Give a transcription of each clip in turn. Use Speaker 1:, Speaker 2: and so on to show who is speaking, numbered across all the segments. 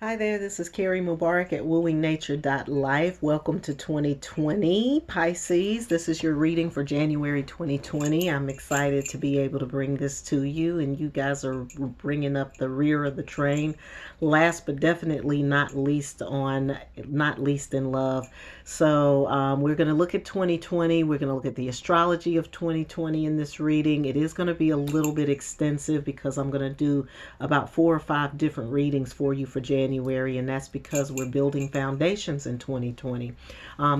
Speaker 1: Hi there, this is Carrie Mubarak at wooingnature.life. Welcome to 2020, Pisces. This is your reading for January 2020. I'm excited to be able to bring this to you, and you guys are bringing up the rear of the train. Last but definitely not least in love. So we're going to look at 2020. We're going to look at the astrology of 2020 in this reading. It is going to be a little bit extensive because I'm going to do about 4 or 5 different readings for you for January, and that's because we're building foundations in 2020.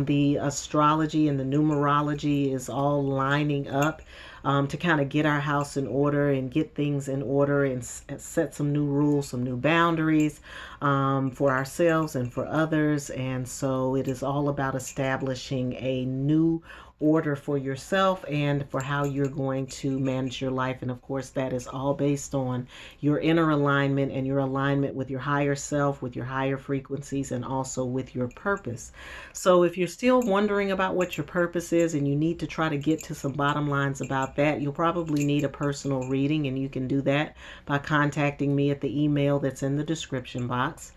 Speaker 1: The astrology and the numerology is all lining up to kind of get our house in order and get things in order and set some new rules, some new boundaries for ourselves and for others. And so it is all about establishing a new order for yourself and for how you're going to manage your life. And of course, that is all based on your inner alignment and your alignment with your higher self, with your higher frequencies, and also with your purpose. So if you're still wondering about what your purpose is and you need to try to get to some bottom lines about that, you'll probably need a personal reading, and you can do that by contacting me at the email that's in the description box.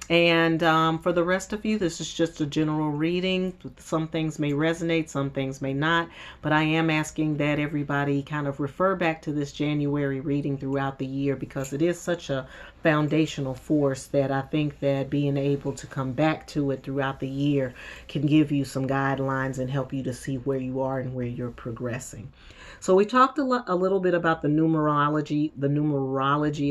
Speaker 1: And for the rest of you, this is just a general reading. Some things may resonate, some things may not, but I am asking that everybody kind of refer back to this January reading throughout the year because it is such a foundational force that I think that being able to come back to it throughout the year can give you some guidelines and help you to see where you are and where you're progressing. So we talked a little bit about the numerology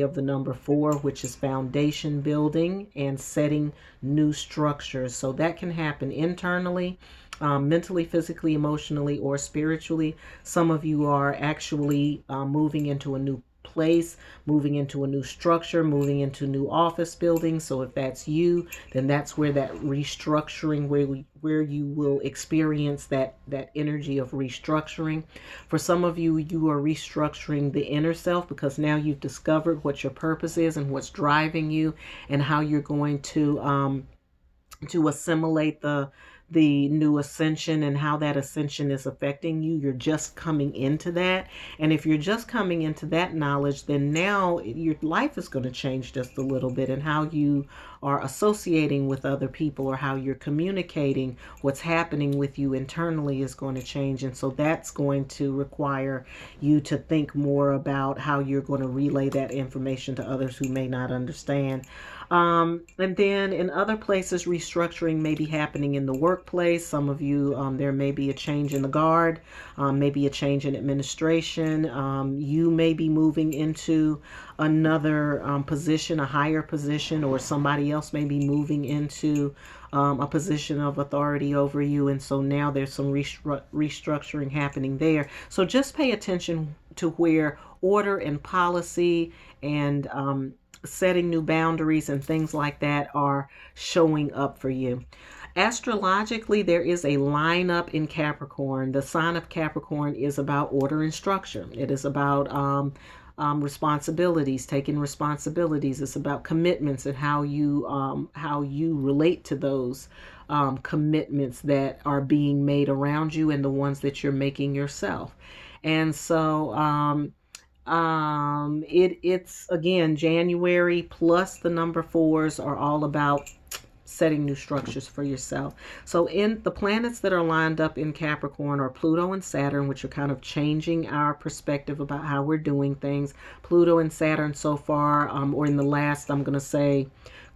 Speaker 1: of the number 4, which is foundation building and setting new structures. So that can happen internally, mentally, physically, emotionally, or spiritually. Some of you are actually moving into a new place, moving into a new structure, moving into new office buildings. So if that's you, then that's where that restructuring, where you will experience that energy of restructuring. For some of you, you are restructuring the inner self because now you've discovered what your purpose is and what's driving you and how you're going to assimilate the new ascension and how that ascension is affecting you. You're just coming into that. And if you're just coming into that knowledge, then now your life is going to change just a little bit, and how you are associating with other people or how you're communicating what's happening with you internally is going to change. And so that's going to require you to think more about how you're going to relay that information to others who may not understand. And then in other places, restructuring may be happening in the workplace. Some of you, there may be a change in the guard, maybe a change in administration. You may be moving into another position, a higher position, or somebody else may be moving into a position of authority over you. And so now there's some restructuring happening there. So just pay attention to where order and policy and setting new boundaries and things like that are showing up for you. Astrologically, there is a lineup in Capricorn. The sign of Capricorn is about order and structure. It is about responsibilities, taking responsibilities. It's about commitments and how you relate to those commitments that are being made around you and the ones that you're making yourself. And so it's again, January plus the number 4s are all about setting new structures for yourself. So in the planets that are lined up in Capricorn are Pluto and Saturn, which are kind of changing our perspective about how we're doing things. Pluto and Saturn so far, or in the last, I'm going to say,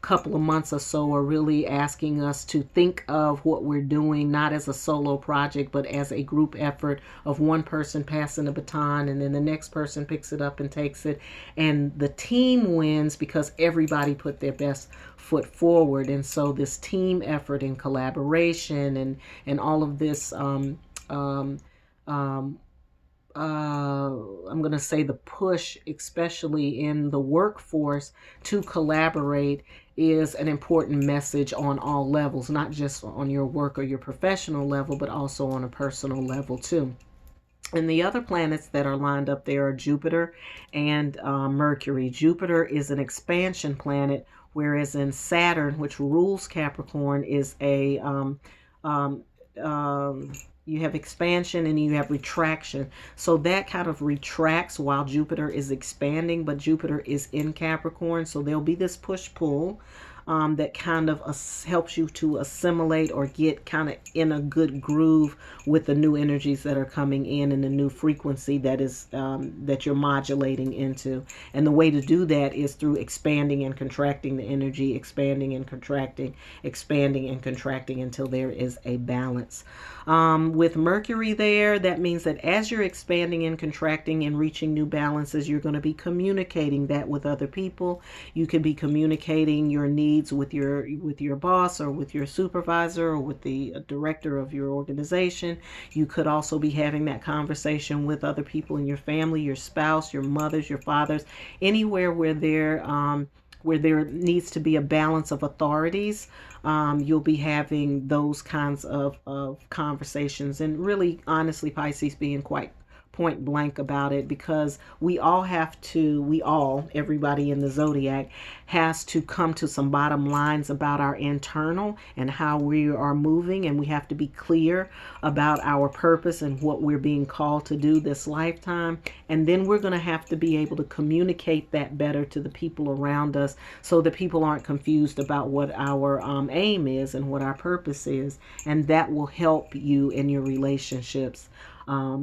Speaker 1: couple of months or so, are really asking us to think of what we're doing not as a solo project but as a group effort of one person passing the baton, and then the next person picks it up and takes it, and the team wins because everybody put their best foot forward. And so this team effort and collaboration and all of this I'm going to say the push, especially in the workforce, to collaborate is an important message on all levels, not just on your work or your professional level, but also on a personal level too. And the other planets that are lined up there are Jupiter and Mercury. Jupiter is an expansion planet, whereas in Saturn, which rules Capricorn, is a you have expansion and you have retraction. So that kind of retracts while Jupiter is expanding, but Jupiter is in Capricorn. So there'll be this push-pull that kind of helps you to assimilate or get kind of in a good groove with the new energies that are coming in and the new frequency that is that you're modulating into. And the way to do that is through expanding and contracting the energy, expanding and contracting, expanding and contracting until there is a balance. With Mercury there, that means that as you're expanding and contracting and reaching new balances, you're going to be communicating that with other people. You could be communicating your needs with your boss or with your supervisor or with the director of your organization. You could also be having that conversation with other people in your family, your spouse, your mothers, your fathers, anywhere where there needs to be a balance of authorities. You'll be having those kinds of conversations, and really, honestly, Pisces, being quite point blank about it, because everybody in the zodiac has to come to some bottom lines about our internal and how we are moving, and we have to be clear about our purpose and what we're being called to do this lifetime. And then we're going to have to be able to communicate that better to the people around us, so that people aren't confused about what our aim is and what our purpose is, and that will help you in your relationships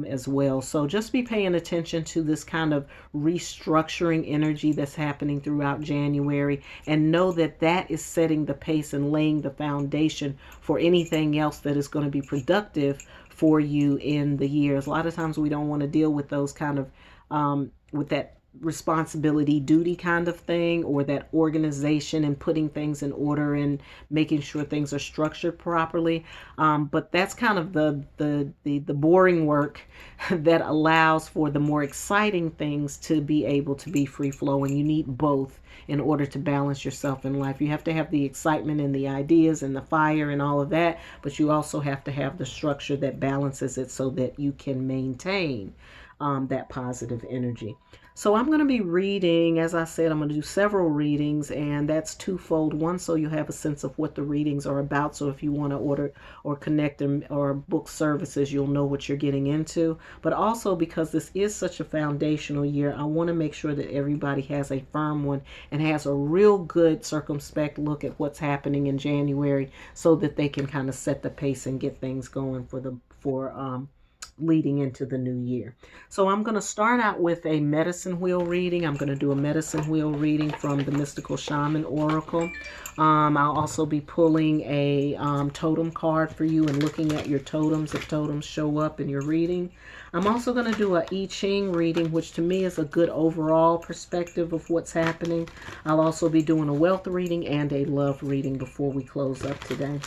Speaker 1: as well. So just be paying attention to this kind of restructuring energy that's happening throughout January, and know that that is setting the pace and laying the foundation for anything else that is going to be productive for you in the years. A lot of times we don't want to deal with those kind of with that responsibility duty kind of thing, or that organization and putting things in order and making sure things are structured properly, but that's kind of the boring work that allows for the more exciting things to be able to be free flowing. You need both in order to balance yourself in life. You have to have the excitement and the ideas and the fire and all of that, but you also have to have the structure that balances it so that you can maintain that positive energy. So I'm going to be reading, as I said, I'm going to do several readings, and that's twofold. One, so you have a sense of what the readings are about. So if you want to order or connect them or book services, you'll know what you're getting into. But also, because this is such a foundational year, I want to make sure that everybody has a firm one and has a real good circumspect look at what's happening in January, so that they can kind of set the pace and get things going for leading into the new year. So I'm going to start out with a medicine wheel reading. I'm going to do a medicine wheel reading from the Mystical Shaman Oracle. I'll also be pulling a totem card for you and looking at your totems if totems show up in your reading. I'm also going to do a I Ching reading, which to me is a good overall perspective of what's happening. I'll also be doing a wealth reading and a love reading before we close up today.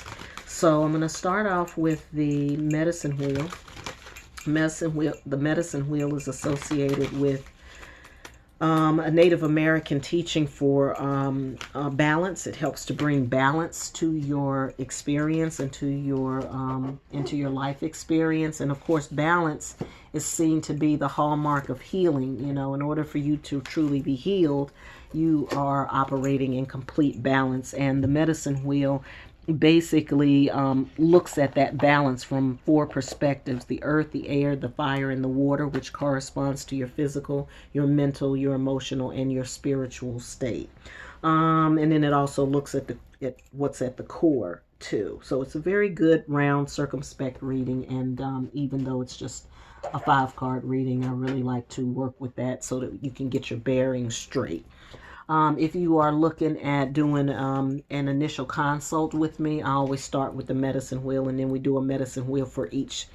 Speaker 1: So I'm going to start off with the medicine wheel. The medicine wheel is associated with a Native American teaching for balance. It helps to bring balance to your experience and to your into your life experience. And of course, balance is seen to be the hallmark of healing. You know, in order for you to truly be healed, you are operating in complete balance. And the medicine wheel basically looks at that balance from four perspectives: the earth, the air, the fire, and the water, which corresponds to your physical, your mental, your emotional, and your spiritual state. And then it also looks at what's at the core too. So it's a very good round circumspect reading, and even though it's just a 5-card reading, I really like to work with that so that you can get your bearings straight. If you are looking at doing an initial consult with me, I always start with the medicine wheel, and then we do a medicine wheel for each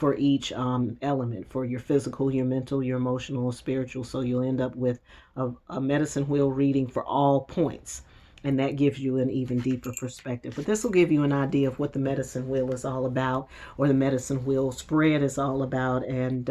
Speaker 1: element, for your physical, your mental, your emotional, spiritual. So you'll end up with a medicine wheel reading for all points, and that gives you an even deeper perspective. But this will give you an idea of what the medicine wheel is all about, or the medicine wheel spread is all about, and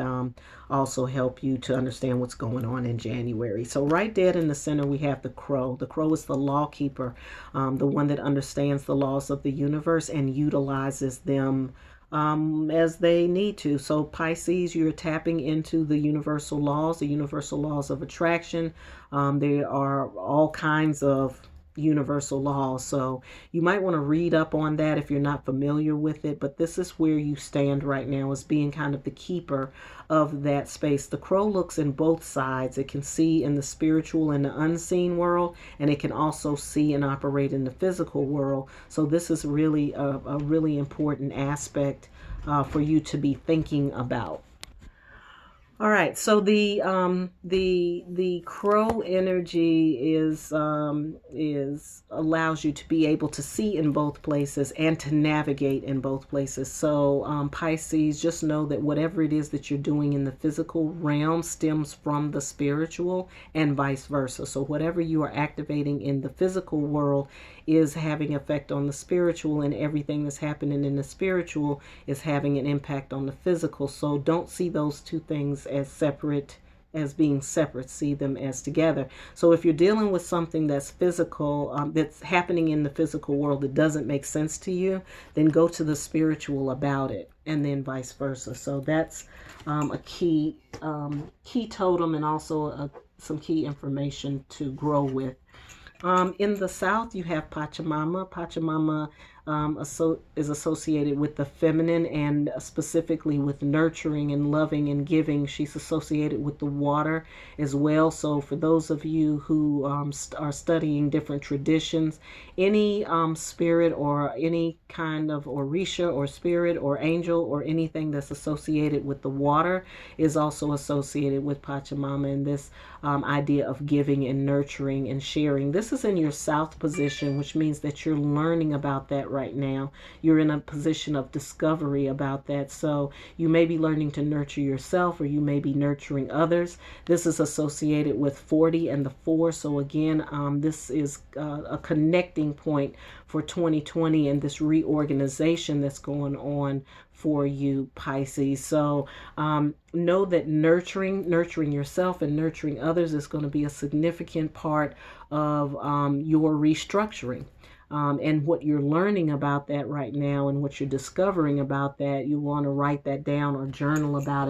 Speaker 1: also help you to understand what's going on in January. So right dead in the center, we have the crow. The crow is the law keeper, the one that understands the laws of the universe and utilizes them as they need to. So Pisces, you're tapping into the universal laws of attraction. There are all kinds of universal laws. So you might want to read up on that if you're not familiar with it, but this is where you stand right now, as being kind of the keeper of that space. The crow looks in both sides. It can see in the spiritual and the unseen world, and it can also see and operate in the physical world. So this is really a really important aspect for you to be thinking about. All right, so the crow energy is allows you to be able to see in both places and to navigate in both places. So Pisces, just know that whatever it is that you're doing in the physical realm stems from the spiritual, and vice versa. So whatever you are activating in the physical world is having effect on the spiritual, and everything that's happening in the spiritual is having an impact on the physical. So don't see those two things as separate, as being separate. See them as together. So if you're dealing with something that's physical, that's happening in the physical world that doesn't make sense to you, then go to the spiritual about it, and then vice versa. So that's a key totem, and also some key information to grow with. In the South, you have Pachamama. Pachamama is associated with the feminine, and specifically with nurturing and loving and giving. She's associated with the water as well. So for those of you who are studying different traditions, any spirit or any kind of Orisha or spirit or angel or anything that's associated with the water is also associated with Pachamama, and this idea of giving and nurturing and sharing. This is in your South position, which means that you're learning about that right now. You're in a position of discovery about that. So you may be learning to nurture yourself, or you may be nurturing others. This is associated with 40 and the 4. So again, this is a connecting point for 2020 and this reorganization that's going on for you, Pisces. So know that nurturing yourself and nurturing others is going to be a significant part of your restructuring. And what you're learning about that right now, and what you're discovering about that, you want to write that down or journal about it.